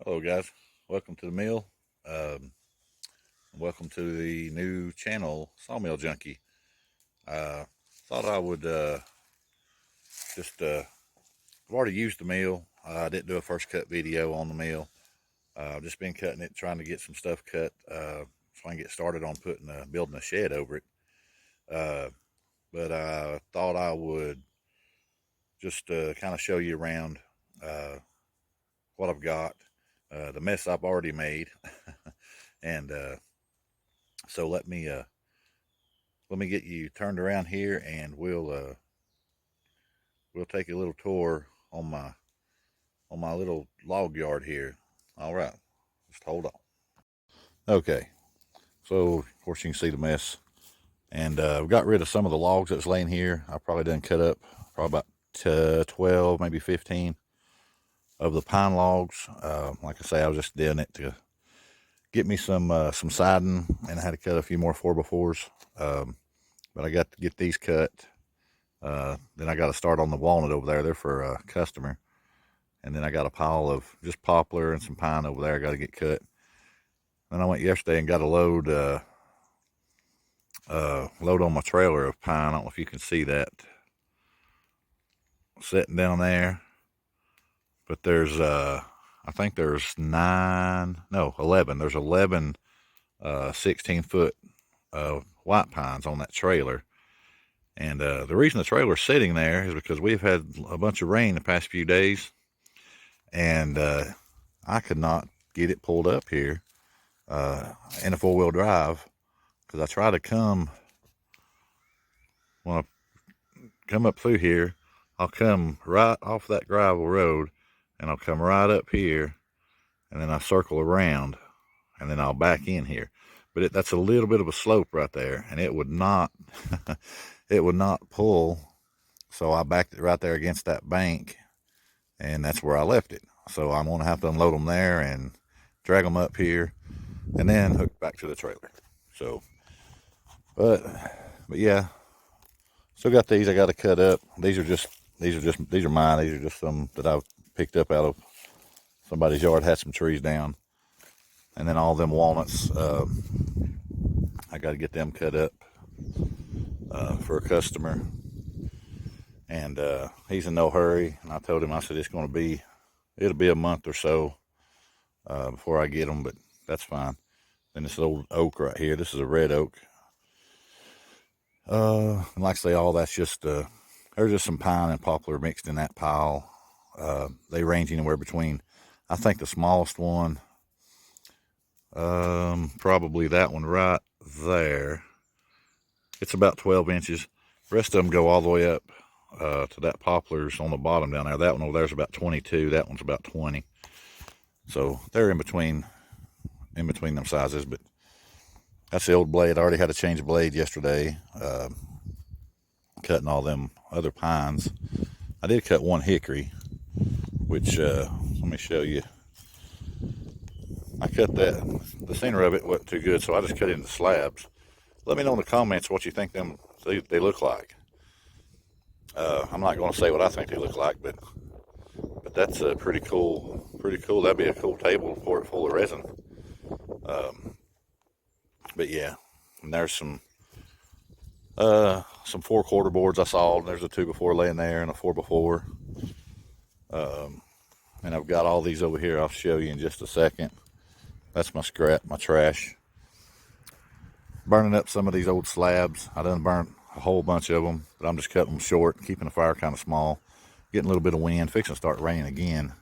Hello guys, welcome to the mill. Um, Welcome to the new channel, Sawmill Junkie. Uh, Thought I would just I've already used the mill. I didn't do a first cut video on the mill. I've just been cutting it, trying to get some stuff cut so I can get started on building a shed over it. But I thought I would just kind of show you around what I've got, the mess I've already made, and so let me get you turned around here, and we'll take a little tour on my little log yard here. All right, just hold on. Okay, so of course you can see the mess, and we got rid of some of the logs that was laying here. I probably done cut up probably about 12, maybe 15 of the pine logs. Like I say, I was just doing it to get me some siding, and I had to cut a few more 4x4s. But I got to get these cut. Then I got to start on the walnut over there. They're for a customer. And then I got a pile of just poplar and some pine over there I got to get cut. Then I went yesterday and got a load on my trailer of pine. I don't know if you can see that sitting down there. But there's I think there's 11. There's 11 16-foot white pines on that trailer. And the reason the trailer's sitting there is because we've had a bunch of rain the past few days, and I could not get it pulled up here in a four-wheel drive, because I try to when I come up through here, I'll come right off that gravel road, and I'll come right up here, and then I circle around, and then I'll back in here. But that's a little bit of a slope right there, and it would not it would not pull, so I backed it right there against that bank, and that's where I left it. So I'm going to have to unload them there and drag them up here, and then hook back to the trailer. So, but yeah, still got these I got to cut up. These are mine. These are just some that I've picked up out of somebody's yard, had some trees down. And then all them walnuts, I got to get them cut up for a customer, and he's in no hurry. And I told him, I said, it'll be a month or so before I get them, but that's fine. Then this old oak right here, this is a red oak. And like I say, all that's just there's just some pine and poplar mixed in that pile. They range anywhere between, I think the smallest one, probably that one right there, it's about 12 inches. The rest of them go all the way up to that poplar's on the bottom down there. That one over there is about 22. That one's about 20. So they're in between them sizes. But that's the old blade. I already had to change the blade yesterday, cutting all them other pines. I did cut one hickory, which let me show you. I cut that. The center of it wasn't too good, so I just cut it into slabs. Let me know in the comments what you think they look like. I'm not going to say what I think they look like, but that's pretty cool. Pretty cool. That'd be a cool table for it full of resin. But yeah, and there's some 4x4 boards I saw. And there's a 2x4 laying there and a 4x4. And I've got all these over here. I'll show you in just a second. That's my scrap, my trash. Burning up some of these old slabs. I done burnt a whole bunch of them, but I'm just cutting them short, keeping the fire kind of small, getting a little bit of wind, fixing to start raining again.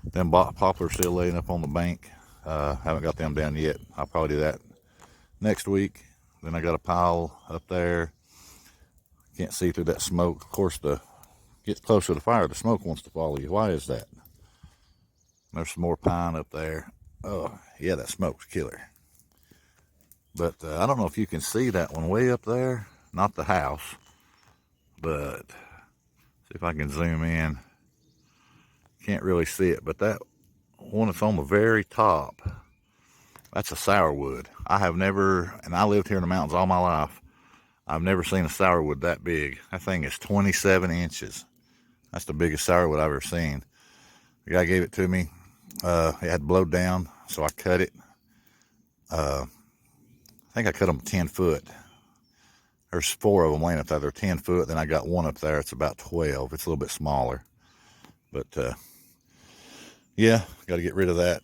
Them poplars still laying up on the bank. Haven't got them down yet. I'll probably do that next week. Then I got a pile up there. Can't see through that smoke. Of course, get closer to the fire, the smoke wants to follow you. Why is that? There's some more pine up there. Oh, yeah, that smoke's killer. But I don't know if you can see that one way up there. Not the house, but see if I can zoom in. Can't really see it, but that one that's on the very top, that's a sourwood. I have never, and I lived here in the mountains all my life, I've never seen a sourwood that big. That thing is 27 inches. That's the biggest sourwood I've ever seen. The guy gave it to me. It had blowed down, so I cut it. I think I cut them 10 foot. There's 4 of them laying up there. They're 10 foot. Then I got one up there. It's about 12. It's a little bit smaller. But, yeah, got to get rid of that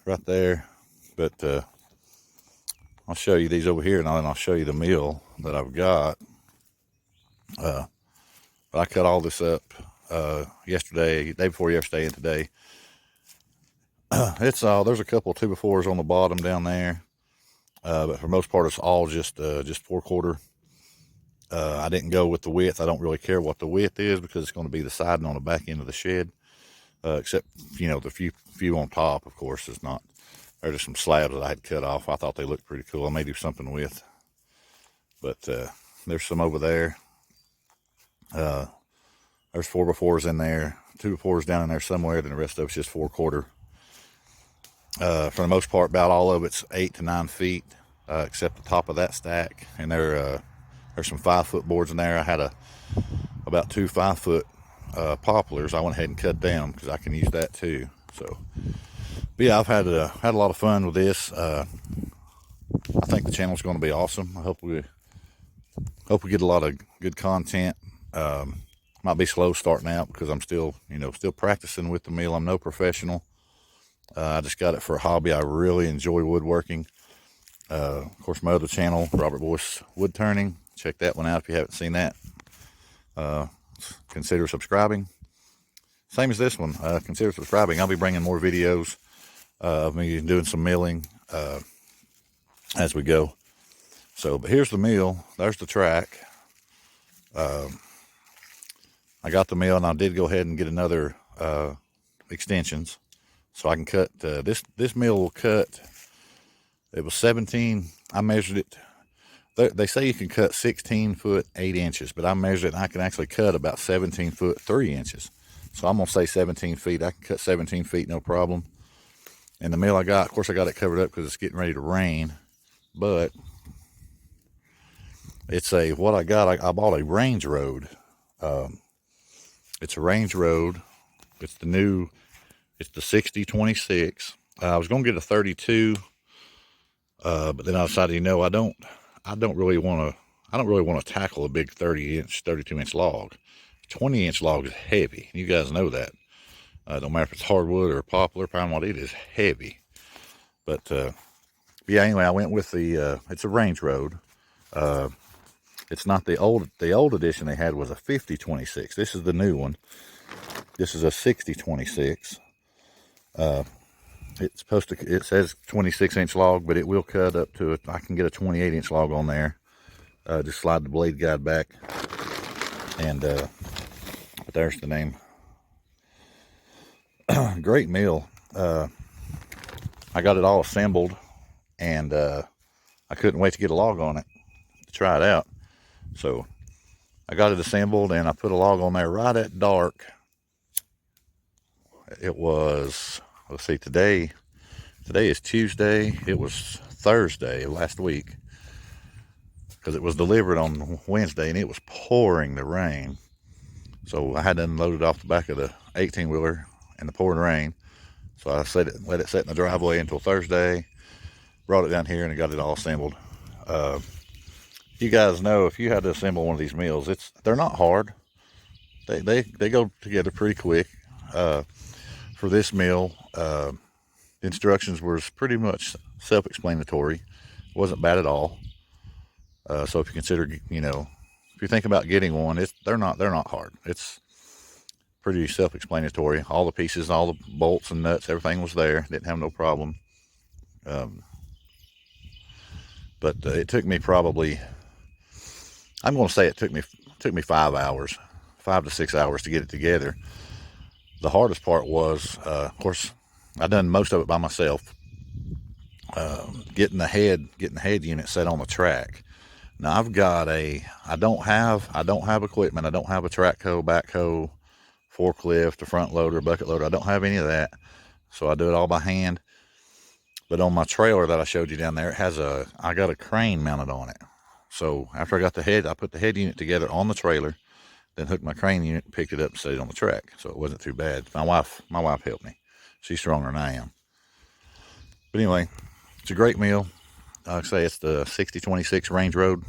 right there. But I'll show you these over here, and then I'll show you the mill that I've got. But I cut all this up yesterday, day before yesterday, and today. It's all, there's a couple 2x4s on the bottom down there. But for the most part, it's all just 4/4. I didn't go with the width. I don't really care what the width is because it's going to be the siding on the back end of the shed. Except, you know, the few on top, of course, is not. There's just some slabs that I had cut off. I thought they looked pretty cool. I may do something with. But there's some over there. There's 4x4s in there. 2x4s down in there somewhere. Then the rest of it's just 4/4. For the most part, about all of it's 8 to 9 feet, except the top of that stack. And there's some 5-foot boards in there. I had about 2 5-foot poplars. I went ahead and cut down because I can use that too. So, but yeah, I've had a lot of fun with this. I think the channel's going to be awesome. I hope we get a lot of good content. Might be slow starting out because I'm still practicing with the mill. I'm no professional. I just got it for a hobby. I really enjoy woodworking. Of course, my other channel, Robert Boyce Wood Turning. Check that one out if you haven't seen that. Consider subscribing. Same as this one. Consider subscribing. I'll be bringing more videos of me doing some milling as we go. So, but here's the mill. There's the track. I got the mill, and I did go ahead and get another extensions. So I can cut, this mill will cut, it was 17, I measured it. They say you can cut 16 foot 8 inches, but I measured it and I can actually cut about 17 foot 3 inches. So I'm going to say 17 feet. I can cut 17 feet, no problem. And the mill I got, of course I got it covered up because it's getting ready to rain. But it's I bought a range road. It's a range road. It's the 6026. I was going to get a 32, but then I decided, I don't really want to tackle a big 32-inch log. 20-inch log is heavy. You guys know that. Don't matter if it's hardwood or poplar, pine what it is heavy. But yeah, anyway, I went with it's a range road. It's not the old edition they had was a 5026. This is the new one. This is a 6026. It says 26-inch log, but it will cut up to I can get a 28-inch log on there. Just slide the blade guide back, and but there's the name. Great mill. I got it all assembled, and I couldn't wait to get a log on it to try it out. So I got it assembled, and I put a log on there right at dark. It was, let's see, today is Tuesday. It was Thursday of last week because it was delivered on Wednesday, and it was pouring the rain. So I had to unload it off the back of the 18-wheeler in the pouring rain. So I let it sit in the driveway until Thursday, brought it down here, and I got it all assembled. You guys know, if you had to assemble one of these mills, they're not hard. They go together pretty quick. For this mill, the instructions were pretty much self-explanatory. It wasn't bad at all. So if you consider, if you think about getting one, they're not hard. It's pretty self-explanatory. All the pieces, all the bolts and nuts, everything was there. Didn't have no problem. But it took me probably, I'm going to say it took me 5 hours, 5 to 6 hours to get it together. The hardest part was, of course, I done most of it by myself. Getting the head unit set on the track. Now I've got I don't have equipment. I don't have a track hoe, backhoe, forklift, a front loader, bucket loader. I don't have any of that. So I do it all by hand. But on my trailer that I showed you down there, I got a crane mounted on it. So after I got I put the head unit together on the trailer, then hooked my crane unit, picked it up and set it on the track. So it wasn't too bad. My wife helped me. she's stronger than I am. But anyway, it's a great mill. Like I say, it's the 6026 Range Road.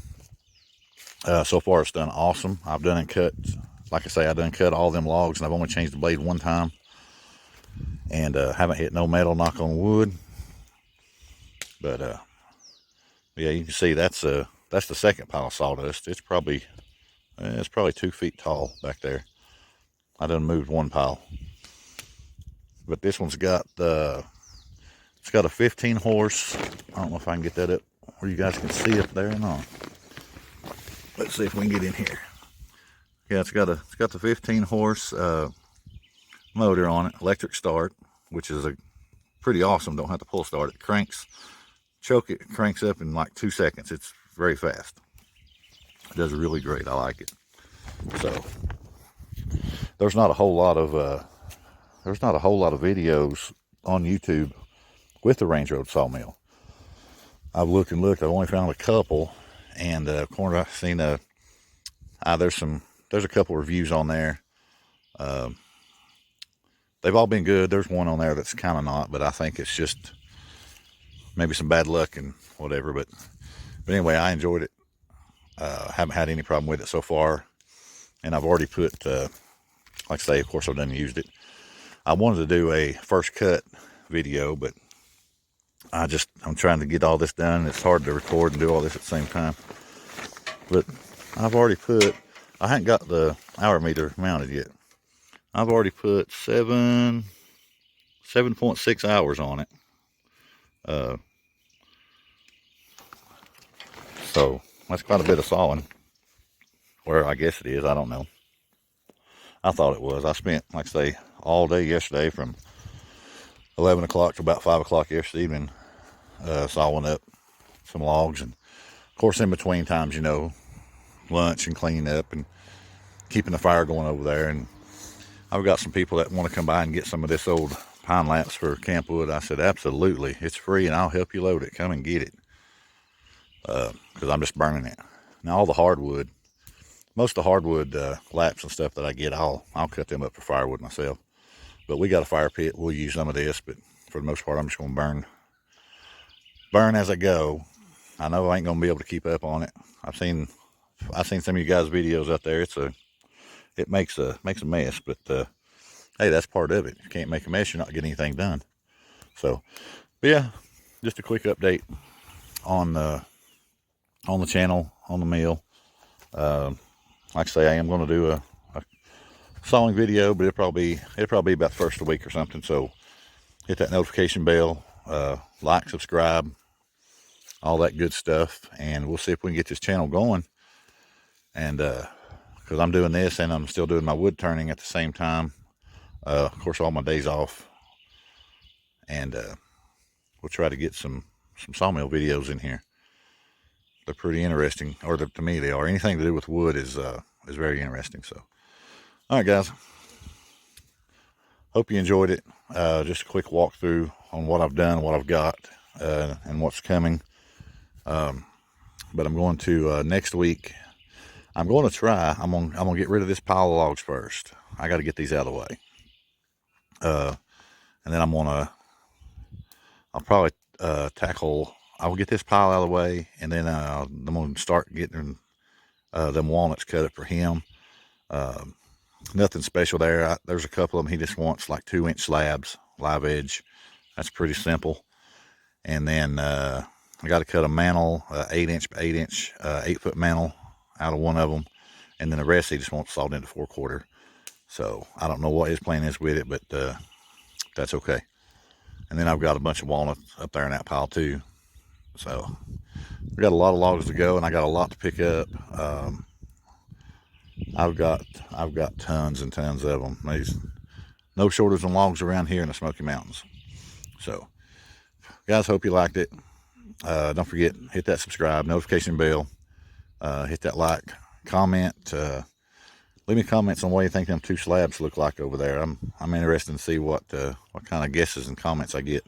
So far it's done awesome. I've done it cut, like I say, I done cut all them logs, and I've only changed the blade one time, and haven't hit no metal, knock on wood. But yeah, you can see that's the second pile of sawdust. It's probably 2 feet tall back there. I done moved one pile, but this one's got it's got a 15 horse. I don't know if I can get that up where you guys can see up there or not. Let's see if we can get in here. Yeah, it's got the 15 horse motor on it, electric start, which is a pretty awesome. Don't have to pull start. It cranks, choke it, cranks up in like 2 seconds. It's very fast. It does really great. I like it. So there's not a whole lot of videos on YouTube with the Range Road sawmill. I've looked and looked. I've only found a couple, and according I've seen there's a couple reviews on there. They've all been good. There's one on there that's kind of not, but I think it's just maybe some bad luck and whatever. But anyway, I enjoyed it. Haven't had any problem with it so far, and I've already put, like I say, of course I've done used it. I wanted to do a first cut video, but I'm trying to get all this done. It's hard to record and do all this at the same time. But I've already put, I haven't got the hour meter mounted yet. I've already put 7.6 hours on it. So that's quite a bit of sawing. Where I guess it is, I don't know. I thought it was. I spent, like I say, all day yesterday from 11 o'clock to about 5 o'clock yesterday evening sawing up some logs, and of course in between times, you know, lunch and cleaning up and keeping the fire going over there. And I've got some people that want to come by and get some of this old pine laps for camp wood. I said, absolutely, it's free and I'll help you load it. Come and get it, because I'm just burning it. Now all the hardwood, most of the hardwood laps and stuff that I get, I'll cut them up for firewood myself. But we got a fire pit. We'll use some of this, but for the most part, I'm just going to burn as I go. I know I ain't going to be able to keep up on it. I've seen some of you guys' videos out there. It makes a mess, but hey, that's part of it. If you can't make a mess, you're not getting anything done. So, but yeah, just a quick update on the channel, on the mill. Like I say, I am going to do a sawing video, but it'll probably be about the first of the week or something. So hit that notification bell, like, subscribe, all that good stuff, and we'll see if we can get this channel going. And because I'm doing this and I'm still doing my wood turning at the same time, of course all my days off, and we'll try to get some sawmill videos in here. They're pretty interesting, or to me they are. Anything to do with wood is very interesting. So all right, guys, hope you enjoyed it. Just a quick walkthrough on what I've done, what I've got, and what's coming. But I'm going to next week, I'm going to try, I'm gonna get rid of this pile of logs first. I got to get these out of the way, and then I'll probably tackle, I'll get this pile out of the way, and then I'm going to start getting them walnuts cut up for him. Nothing special there. There's a couple of them he just wants like 2-inch slabs, live edge. That's pretty simple. And then I got to cut a mantle, 8-inch by 8-inch, 8-foot mantle out of one of them, and then the rest he just wants sawed into 4/4. So I don't know what his plan is with it, but that's okay. And then I've got a bunch of walnuts up there in that pile too. So we got a lot of logs to go, and I got a lot to pick up. I've got tons and tons of them. There's no shortage of logs around here in the Smoky Mountains. So guys, hope you liked it. Don't forget, hit that subscribe, notification bell, hit that like, comment, leave me comments on what you think them 2 slabs look like over there. I'm interested to see what kind of guesses and comments I get.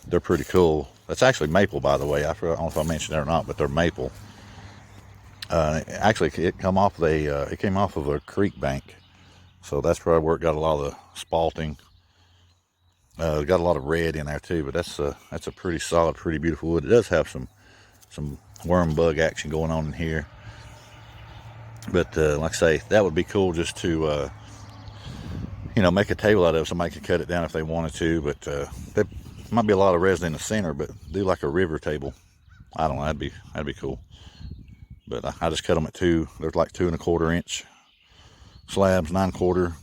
They're pretty cool. That's actually maple, by the way. I don't know if I mentioned that or not, but they're maple. Actually, it came off of a creek bank, so that's probably where it got a lot of the spalting. Got a lot of red in there too, but that's a pretty solid, pretty beautiful wood. It does have some worm bug action going on in here, but like I say, that would be cool just to make a table out of it. Somebody could cut it down if they wanted to, but there might be a lot of resin in the center, but do like a river table. I don't know, that'd be cool. But I just cut them at two. They're like 2 1/4 inch slabs, 9 1/4,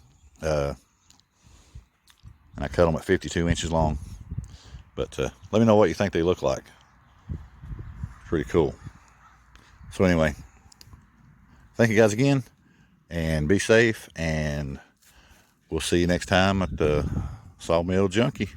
and I cut them at 52 inches long. But let me know what you think they look like. Pretty cool. So anyway, thank you guys again, and be safe, and we'll see you next time at the Sawmill Junkie.